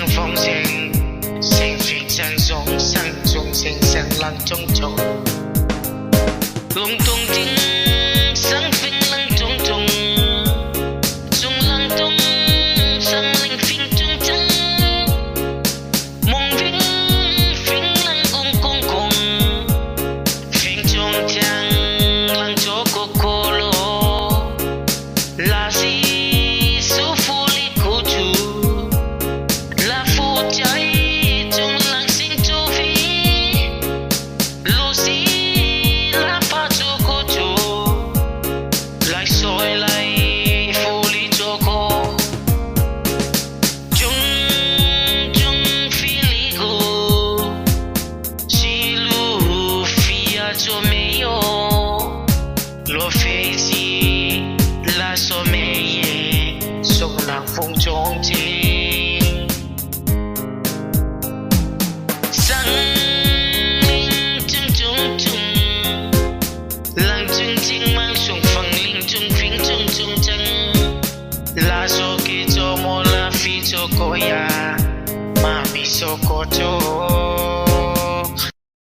风景，心非常中，山中心向浪中中，龙洞顶上飞浪中中，中浪东上令飞中中，梦飞飞浪公公公，飞中江浪着过过罗，拉西苏福里古住，拉福在中浪心就飞，路西拉帕着过住，来水来福里着过，中中飞里古，西路飞呀就没有，落飞机拉索美耶，送浪风中间。上林正中中，浪中间忙。